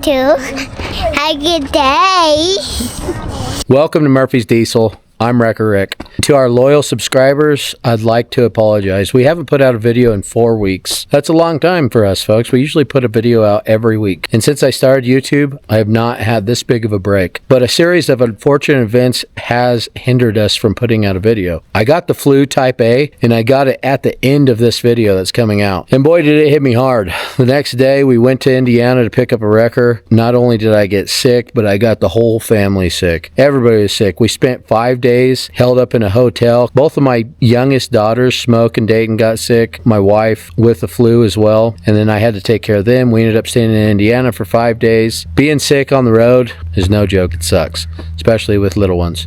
to have a good day. Welcome to Murphy's Diesel. I'm Wrecker Rick. To our loyal subscribers, I'd like to apologize. We haven't put out a video in 4 weeks. That's a long time for us, folks. We usually put a video out every week. And since I started YouTube, I have not had this big of a break. But a series of unfortunate events has hindered us from putting out a video. I got the flu type A, and I got it at the end of this video that's coming out. And boy, did it hit me hard. The next day, we went to Indiana to pick up a wrecker. Not only did I get sick, but I got the whole family sick. Everybody was sick. We spent 5 days held up in a hotel. Both of my youngest daughters, Smoke and Dayton, got sick. My wife with the flu as well. And then I had to take care of them. We ended up staying in Indiana for 5 days. Being sick on the road is no joke. It sucks, especially with little ones.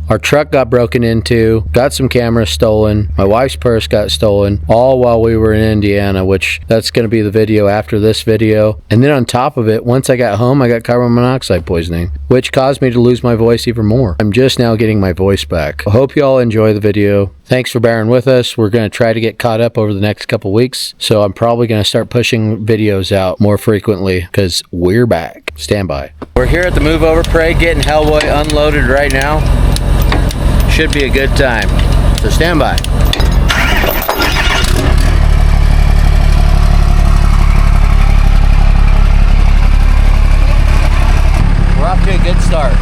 Our truck got broken into, got some cameras stolen, my wife's purse got stolen, all while we were in Indiana, which that's going to be the video after this video. And then on top of it, once I got home, I got carbon monoxide poisoning, which caused me to lose my voice even more. I'm just now getting my voice back. I hope you all enjoy the video. Thanks for bearing with us. We're going to try to get caught up over the next couple weeks, so I'm probably going to start pushing videos out more frequently because we're back. Stand by. We're here at the Move Over Parade getting Hellboy unloaded right now. Should be a good time, so stand by. We're off to a good start.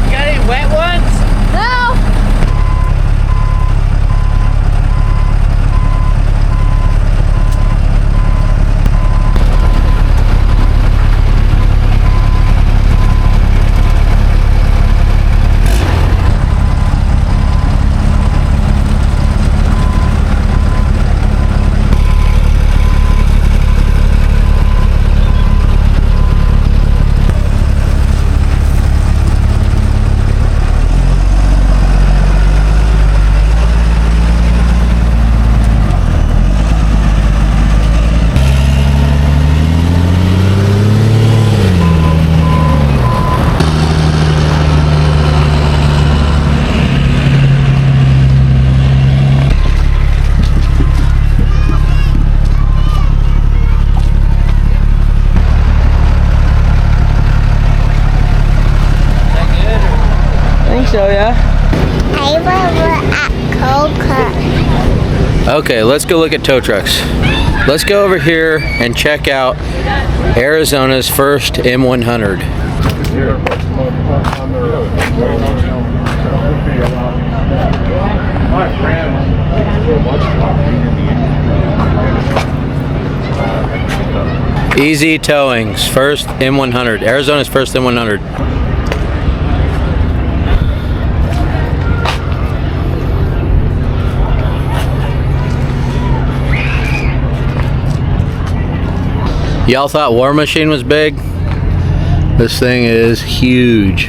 You got any wet ones? No. So yeah. I will at Coca. Okay, let's go look at tow trucks. Let's go over here and check out Arizona's first M100. Easy Towing's first M100. Arizona's first M100. Y'all thought War Machine was big? This thing is huge.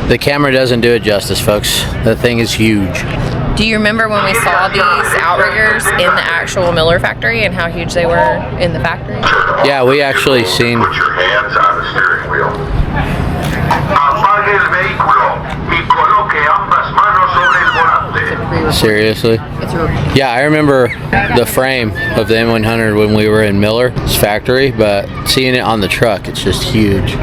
The camera doesn't do it justice, folks. That thing is huge. Do you remember when we saw these outriggers in the actual Miller factory and how huge they were in the factory? Yeah, we actually seen. Put your hands on the steering wheel. Apague el vehículo y coloque ambas manos sobre el volante. Seriously? Yeah, I remember the frame of the M100 when we were in Miller's factory, but seeing it on the truck, it's just huge.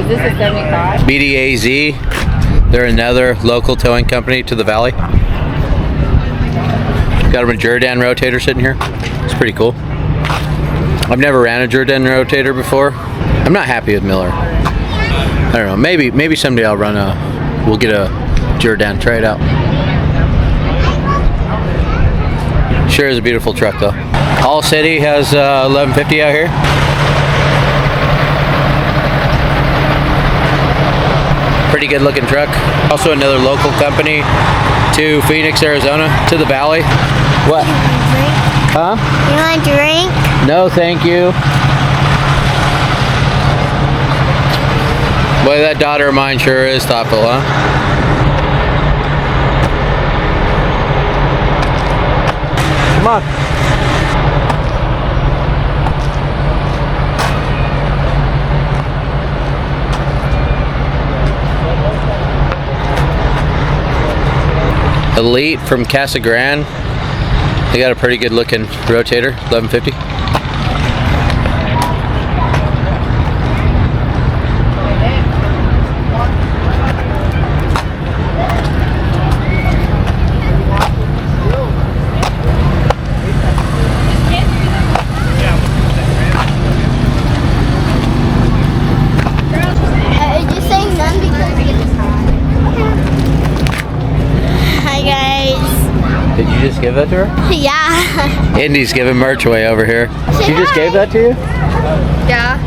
Is this a 75? BDAZ, they're another local towing company to the valley. Got a Jordan rotator sitting here. It's pretty cool. I've never ran a Jordan rotator before. I'm not happy with Miller. I don't know, maybe someday I'll we'll get a Jordan, try it out. Sure is a beautiful truck though. All City has 1150 out here. Pretty good looking truck. Also another local company to Phoenix, Arizona, to the valley. What? Huh? You want a drink? No, thank you. Boy, that daughter of mine sure is thoughtful, huh? Come on. Elite from Casa Grande. They got a pretty good looking rotator, 1150. Did you just give that to her? Yeah. Indy's giving merch away over here. She just gave that to you? Yeah.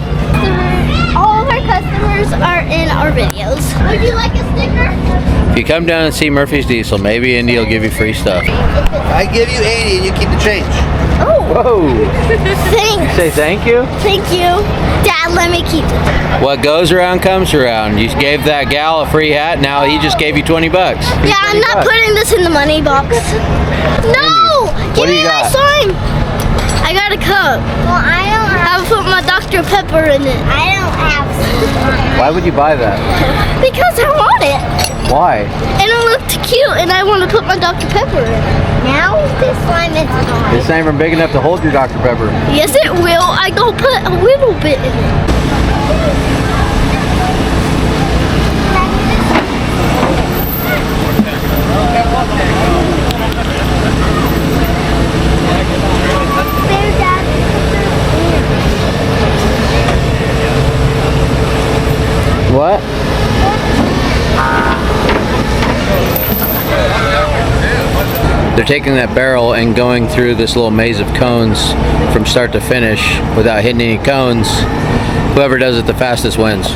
All of our customers are in our videos. Would you like a sticker? If you come down and see Murphy's Diesel, maybe Indy will give you free stuff. I give you 80 and you keep the change. Oh. Whoa. Thanks. Say thank you? Thank you. Dad, let me keep it. What goes around comes around. You gave that gal a free hat, now he just gave you 20 bucks. Yeah, I'm not putting this in the money box. No! Give me my slime! I got a cup. Well, I don't have to put my Dr. Pepper in it. I don't have slime. Why would you buy that? Because I want it. Why? And it looked cute, and I want to put my Dr. Pepper in it. Now this slime is mine. It's not even big enough to hold your Dr. Pepper. Yes, it will. I go put a little bit in it. What? They're taking that barrel and going through this little maze of cones from start to finish without hitting any cones. Whoever does it the fastest wins.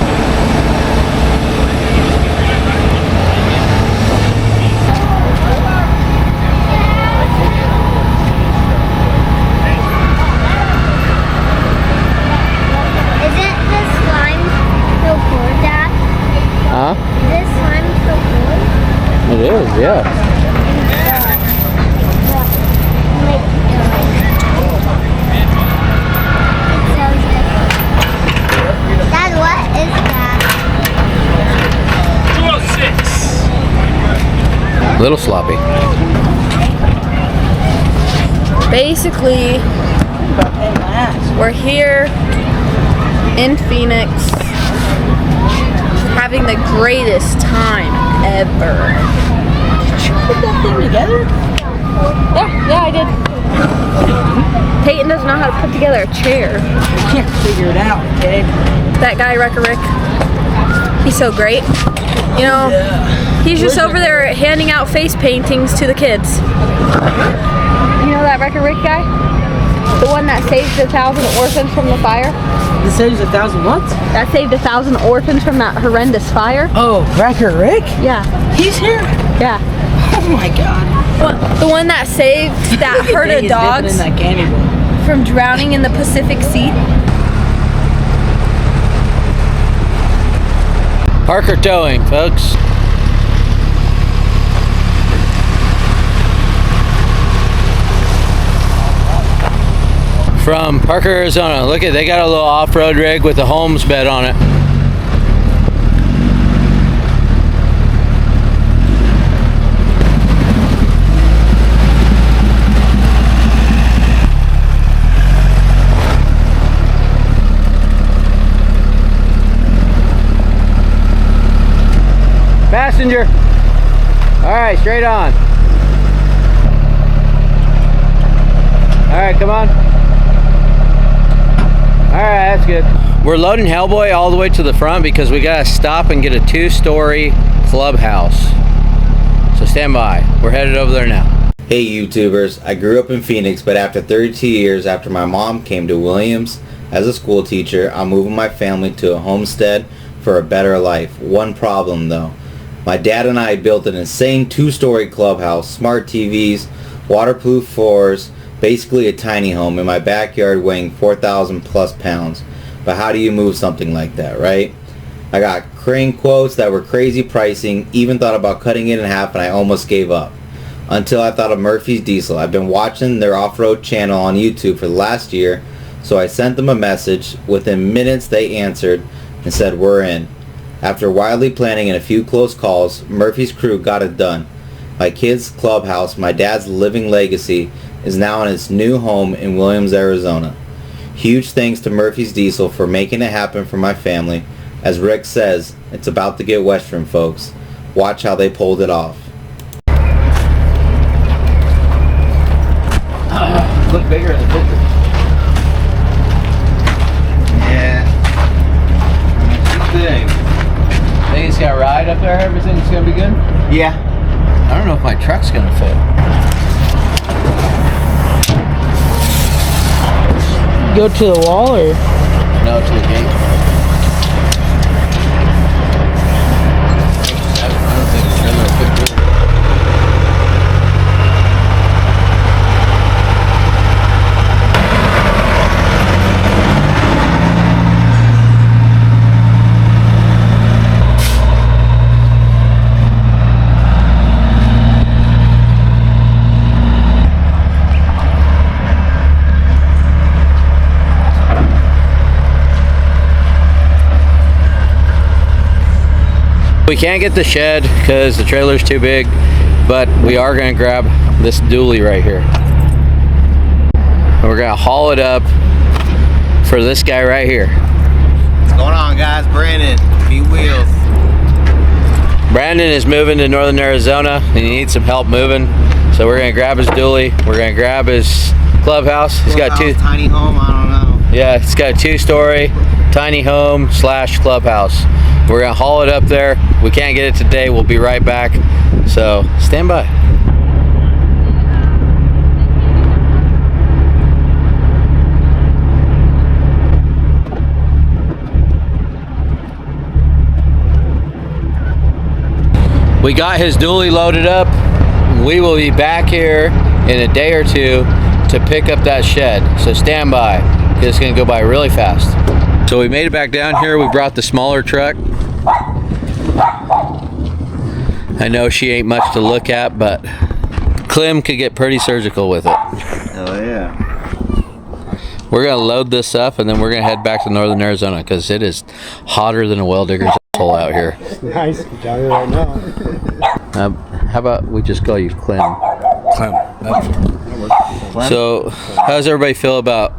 Huh? Is this slime so cool? It is, yeah. Dad, what is that? 206. A little sloppy. Basically, we're here in Phoenix having the greatest time ever. Did you put that thing together? Yeah, I did. Peyton doesn't know how to put together a chair. I can't figure it out, okay? That guy, Rick, he's so great. You know, he's just over there handing out face paintings to the kids. You know that Rick guy? The one that saved 1,000 orphans from the fire? This saves 1,000 what? That saved 1,000 orphans from that horrendous fire? Oh, Wrecker Rick? Yeah. He's here? Yeah. Oh my god. The one that saved that herd of dogs in that candy bar. from drowning in the Pacific Sea? Parker Towing, folks. From Parker, Arizona. Look at, they got a little off-road rig with a Holmes bed on it. Passenger. All right, straight on. All right, come on. All right, that's good. We're loading Hellboy all the way to the front because we gotta stop and get a 2-story clubhouse. So stand by. We're headed over there now. Hey YouTubers, I grew up in Phoenix, but after 32 years after my mom came to Williams as a school teacher, I'm moving my family to a homestead for a better life. One problem though. My dad and I built an insane 2-story clubhouse, smart TVs, waterproof floors, basically a tiny home in my backyard weighing 4,000 plus pounds. But how do you move something like that, right? I got crane quotes that were crazy pricing, even thought about cutting it in half and I almost gave up. until I thought of Murphy's Diesel. I've been watching their off-road channel on YouTube for the last year, so I sent them a message. Within minutes they answered and said we're in. After widely planning and a few close calls, Murphy's crew got it done. My kids' clubhouse, my dad's living legacy, is now in its new home in Williams, Arizona. Huge thanks to Murphy's Diesel for making it happen for my family. As Rick says, it's about to get Western, folks. Watch how they pulled it off. Look bigger in the picture. Yeah. It's big. Think it's got a ride up there? Everything's gonna be good? Yeah. I don't know if my truck's gonna fit. Go to the wall or? No, to the gate. I don't think the trailer will fit through. We can't get the shed because the trailer's too big, but we are going to grab this dually right here. And we're going to haul it up for this guy right here. What's going on, guys? Brandon, B-Wheels. Brandon is moving to northern Arizona and he needs some help moving. So we're going to grab his dually. We're going to grab his clubhouse. He's got two. Tiny home, I don't know. Yeah, it's got a 2-story tiny home / clubhouse. We're gonna haul it up there. We can't get it today. We'll be right back. So stand by. We got his dually loaded up. We will be back here in a day or two to pick up that shed. So stand by. It's gonna go by really fast. So we made it back down here. We brought the smaller truck. I know she ain't much to look at, but Clem could get pretty surgical with it. Oh yeah. We're gonna load this up and then we're gonna head back to northern Arizona because it is hotter than a well digger's asshole out here. Nice, I'm telling you right now. How about we just call you Clem? Clem. So, how does everybody feel about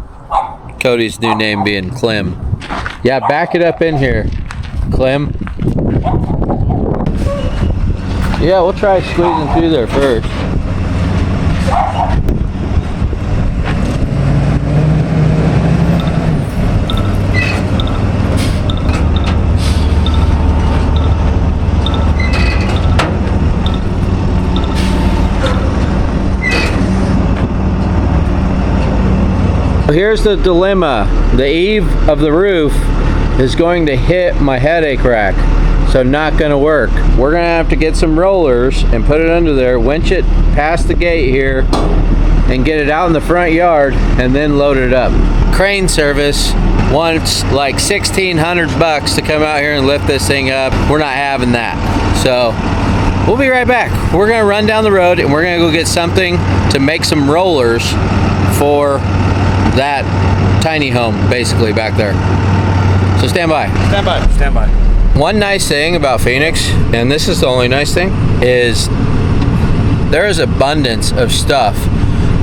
Cody's new name being Clem? Yeah, back it up in here, Clem. Yeah, we'll try squeezing through there first. Here's the dilemma. The eave of the roof is going to hit my headache rack, so not gonna work. We're gonna have to get some rollers and put it under there, winch it past the gate here, and get it out in the front yard, and then load it up. Crane service wants like 1,600 bucks to come out here and lift this thing up. We're not having that. So we'll be right back. We're gonna run down the road and we're gonna go get something to make some rollers for that tiny home basically back there. So stand by. Stand by. Stand by. One nice thing about Phoenix, and this is the only nice thing, is there is abundance of stuff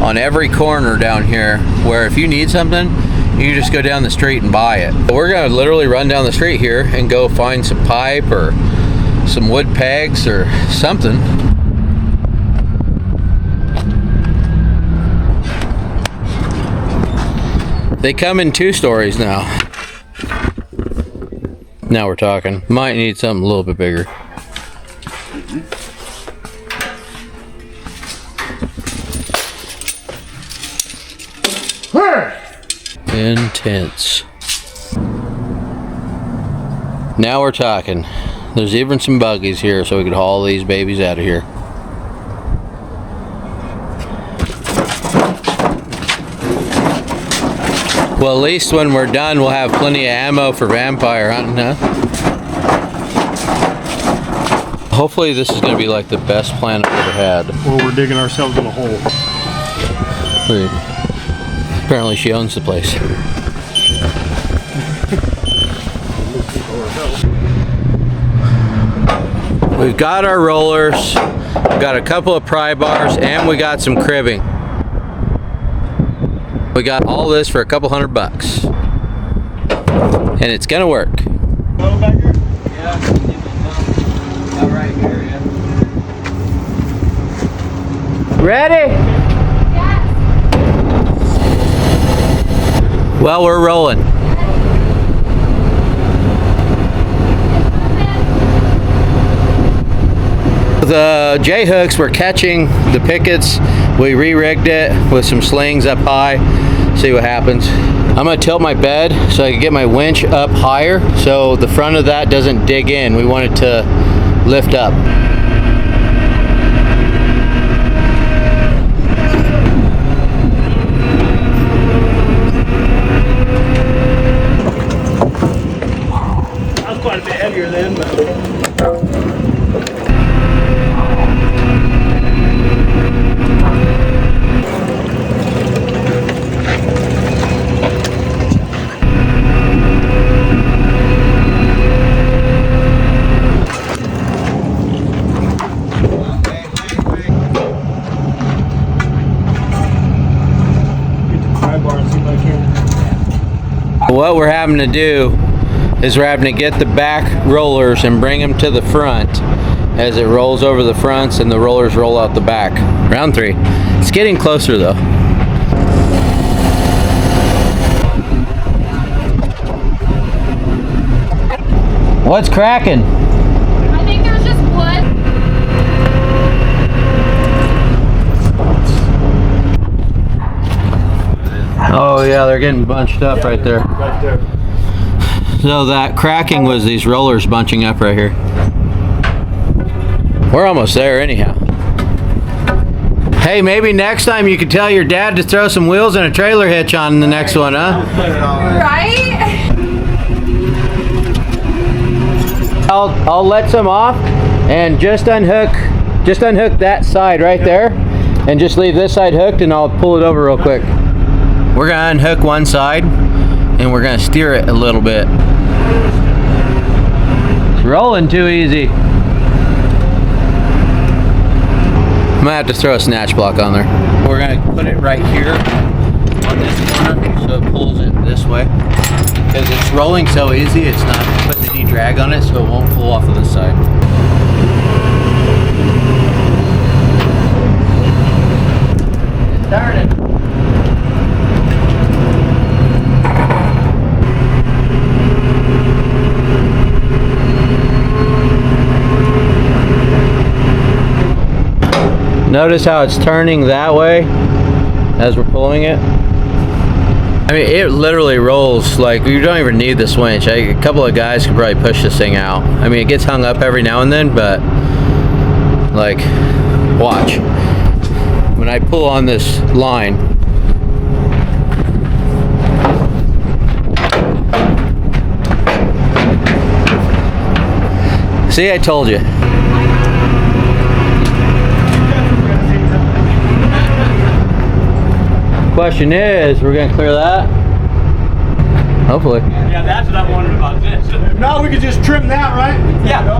on every corner down here where if you need something, you just go down the street and buy it. We're gonna literally run down the street here and go find some pipe or some wood pegs or something. They come in 2 stories now. Now we're talking. Might need something a little bit bigger. Intense. Now we're talking. There's even some buggies here so we could haul these babies out of here. Well, at least when we're done, we'll have plenty of ammo for vampire hunting, huh? Hopefully this is going to be like the best plan I've ever had. Or we're digging ourselves in a hole. Wait. Apparently she owns the place. We've got our rollers, we've got a couple of pry bars, and we got some cribbing. We got all this for a couple $100. And it's gonna work. Ready? Yes. Well, we're rolling. The J-hooks were catching the pickets. We re-rigged it with some slings up high. See what happens. I'm gonna tilt my bed so I can get my winch up higher so the front of that doesn't dig in. We want it to lift up. That was quite a bit heavier then, but... What we're having to do is we're having to get the back rollers and bring them to the front as it rolls over the fronts and the rollers roll out the back. Round 3. It's getting closer though. What's cracking? I think there's just wood. Oh yeah, they're getting bunched up right there. Right there. So that cracking was these rollers bunching up right here. We're almost there anyhow. Hey, maybe next time you could tell your dad to throw some wheels and a trailer hitch on the next one, huh? Right? I'll let some off and just unhook that side right there and just leave this side hooked and I'll pull it over real quick. We're gonna unhook one side and we're gonna steer it a little bit. It's rolling too easy. I'm gonna have to throw a snatch block on there. We're gonna put it right here on this corner so it pulls it this way. Because it's rolling so easy, it's not putting any drag on it, so it won't pull off of this side. It's started. Notice how it's turning that way as we're pulling it. I mean, it literally rolls like you don't even need this winch. A couple of guys could probably push this thing out. I mean, it gets hung up every now and then, but like, watch. When I pull on this line, see, I told you. Question is, we're gonna clear that? Hopefully. Yeah, that's what I wondered about this. No, we could just trim that, right? Yeah.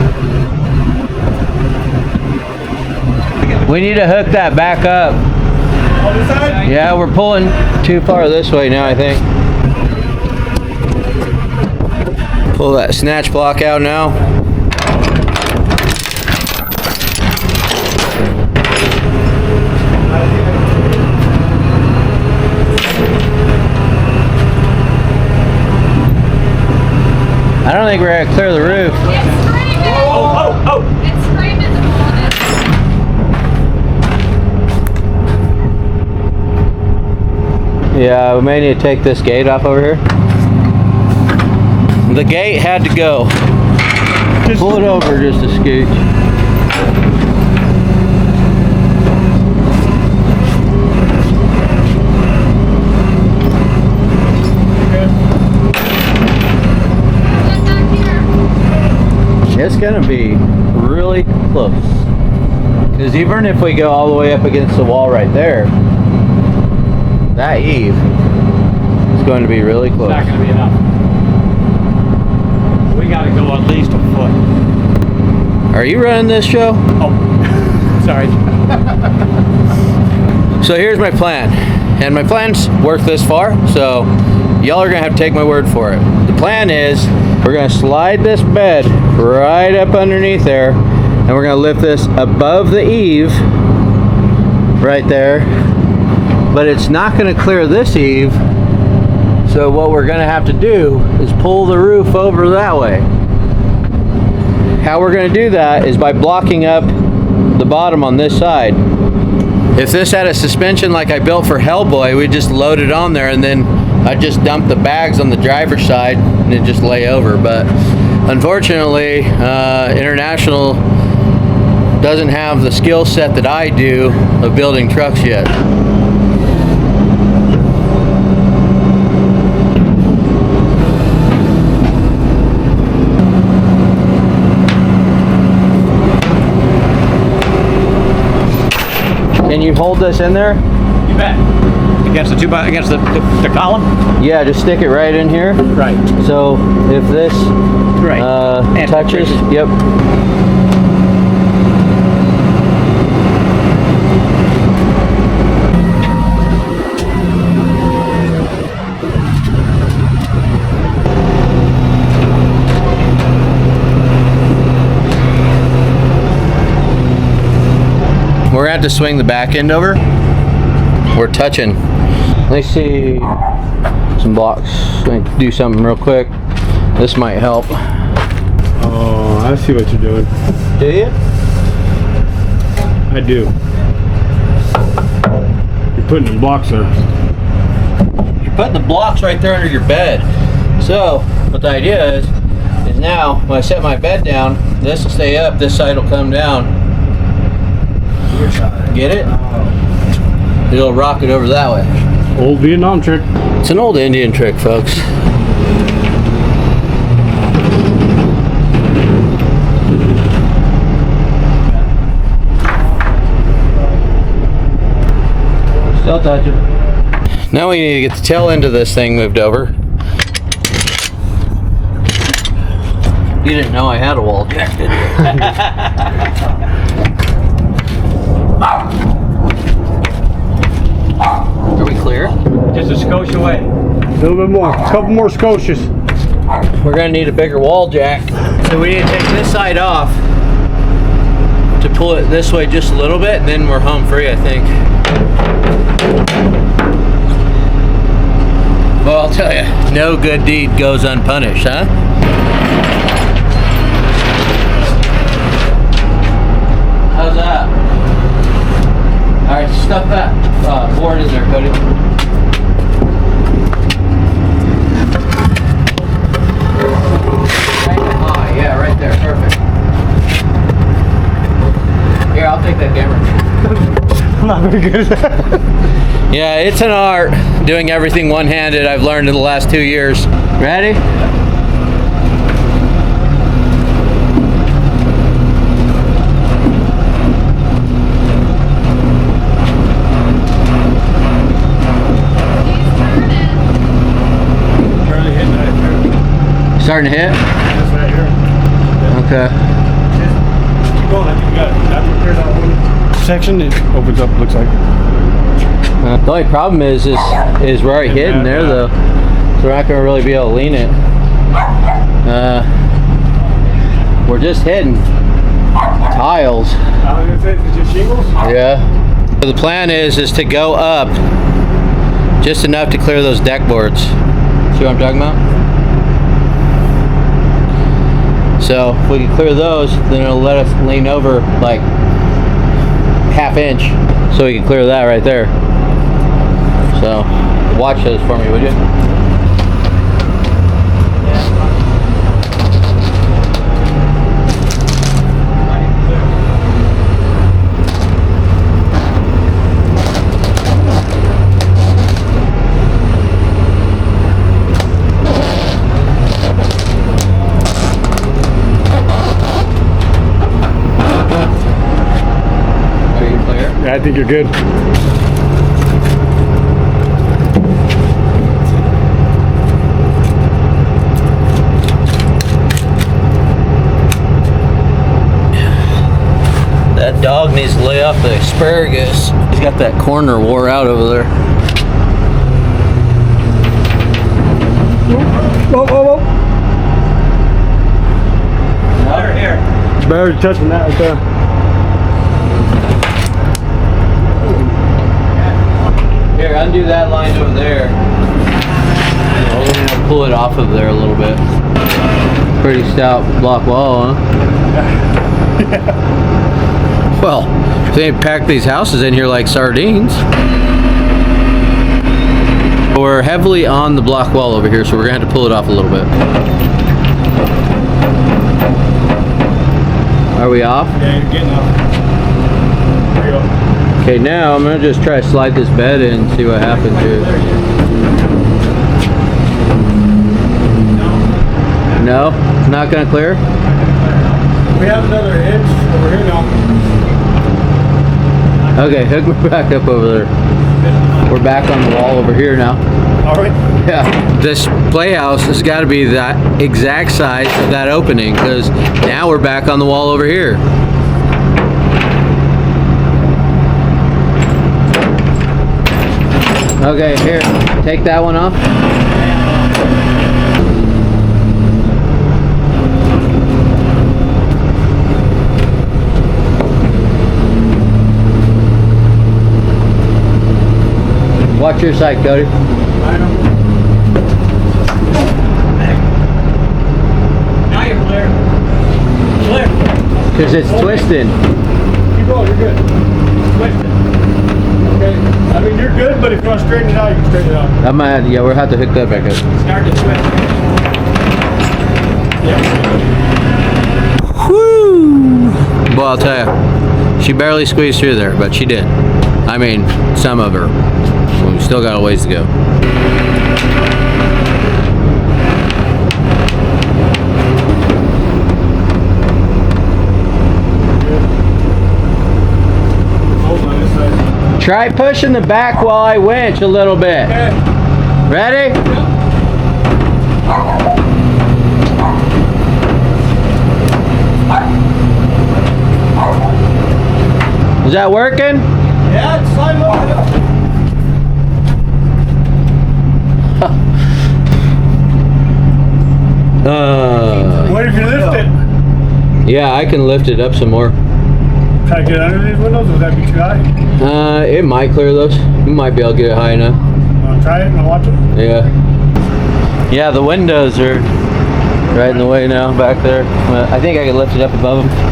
We need to hook that back up. On this side? Yeah, we're pulling too far this way now, I think. Pull that snatch block out now. I don't think we're gonna clear the roof. It's screaming. Oh. It's screaming to pull it. Yeah, we may need to take this gate off over here. The gate had to go. Pull it over just a scooch. It's gonna be really close. Because even if we go all the way up against the wall right there, that eave is going to be really close. It's not going to be enough. We got to go at least a foot. Are you running this show? Oh, sorry. So here's my plan. And my plan's worked this far, so y'all are going to have to take my word for it. The plan is we're going to slide this bed right up underneath there, and we're going to lift this above the eave right there. But it's not going to clear this eave, so what we're going to have to do is pull the roof over that way. How we're going to do that is by blocking up the bottom on this side. If this had a suspension like I built for Hellboy, we'd just load it on there and then I'd just dump the bags on the driver's side and then just lay over. But unfortunately, International doesn't have the skill set that I do of building trucks yet. Can you hold this in there? You bet. Against the column? Yeah, just stick it right in here. Right. So if this touches, yep. We're gonna have to swing the back end over. We're touching. Let's see some blocks. Let me do something real quick. This might help. Oh, I see what you're doing. Do you? I do. You're putting the blocks there. You're putting the blocks right there under your bed. So what the idea is now when I set my bed down, this will stay up, this side will come down. Get it? It'll rock it over that way. Old Vietnam trick. It's an old Indian trick, folks. Still touching. Now we need to get the tail end of this thing moved over. You didn't know I had a wall jack, did you? Are we clear? Just a skosh away. A little bit more. A couple more skoshes. We're going to need a bigger wall jack. So we need to take this side off to pull it this way just a little bit, and then we're home free, I think. Well, I'll tell you, no good deed goes unpunished, huh? How's that? Alright, stuff that board in there, Cody. Yeah, right there, perfect. Here, I'll take that camera. I'm not very good at that. Yeah, it's an art doing everything one-handed. I've learned in the last 2 years. Ready? Starting to hit? That's right here. Okay. Keep going. I think you got it. After clear that one section, it opens up, looks like. The only problem is we're already hitting there though, so we're not going to really be able to lean it. We're just hitting tiles. It's just shingles? Yeah. So the plan is to go up just enough to clear those deck boards. See what I'm talking about? So if we can clear those, then it'll let us lean over like ½ inch, so we can clear that right there. So watch those for me, would you? I think you're good. That dog needs to lay off the asparagus. He's got that corner wore out over there. Whoa, whoa, whoa. Over here. Better touching that right there. Here, undo that line over there. We're gonna pull it off of there a little bit. Pretty stout block wall, huh? Well, they packed these houses in here like sardines. We're heavily on the block wall over here, so we're gonna have to pull it off a little bit. Are we off? Yeah, you're getting off. There you go. Okay, now I'm gonna just try to slide this bed in and see what happens here. No? Not gonna clear? We have another inch over here now. Okay, hook me back up over there. We're back on the wall over here now. All right. Yeah. This playhouse has got to be that exact size of that opening, because now we're back on the wall over here. Okay, here, take that one off. Watch your side, Cody. Now you're clear. Clear. Because it's twisting. Keep going, you're good. Twisted. Okay. I mean, you're good, but if you want to straighten it out, you can straighten it out. I might have, yeah, we'll have to hook that back up. Start to twist. Yeah. Woo! Well, I'll tell you, she barely squeezed through there, but she did. I mean, some of her. We still got a ways to go. Try pushing the back while I winch a little bit. Okay. Ready? Is that working? Yeah, it's sliding over. What if you lift it? Yeah, I can lift it up some more. Try to get under these windows, or would that be too high? It might clear those. You might be able to get it high enough. Wanna try it and watch it? Yeah. Yeah, the windows are right in the way now back there. I think I can lift it up above them.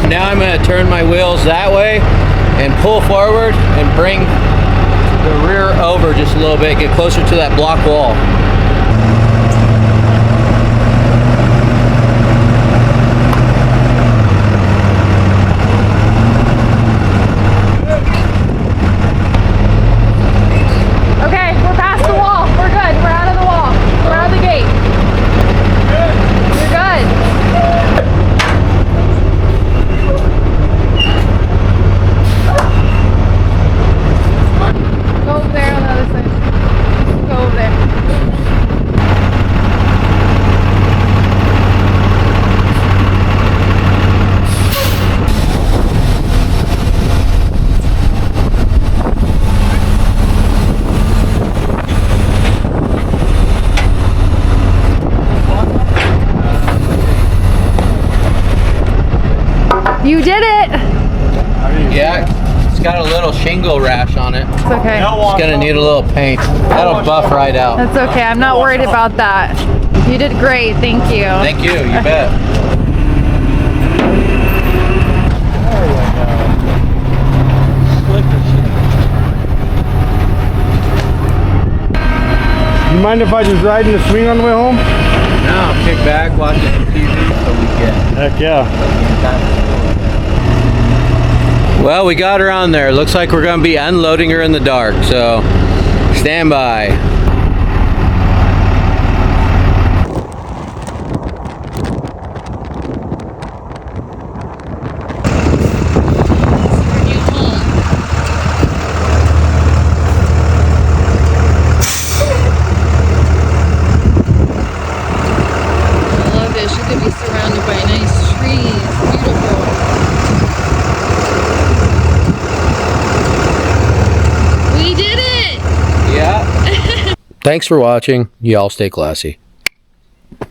Now I'm going to turn my wheels that way and pull forward and bring the rear over just a little bit, get closer to that block wall. Okay, we're past the wall. We're good. We're out of the wall. We're out of the gate. You're good. Go over there on the other side. Go over there. You did it! Yeah, it's got a little shingle rash on it. It's okay. It's going to need a little paint. That'll buff right out. That's okay. I'm not worried about that. You did great. Thank you. Thank you, you bet. mind if I just ride in the swing on the way home? No, kick back, watching some TV so we can. Heck yeah. Well, we got her on there. Looks like we're going to be unloading her in the dark, so stand by. Thanks for watching. Y'all stay classy.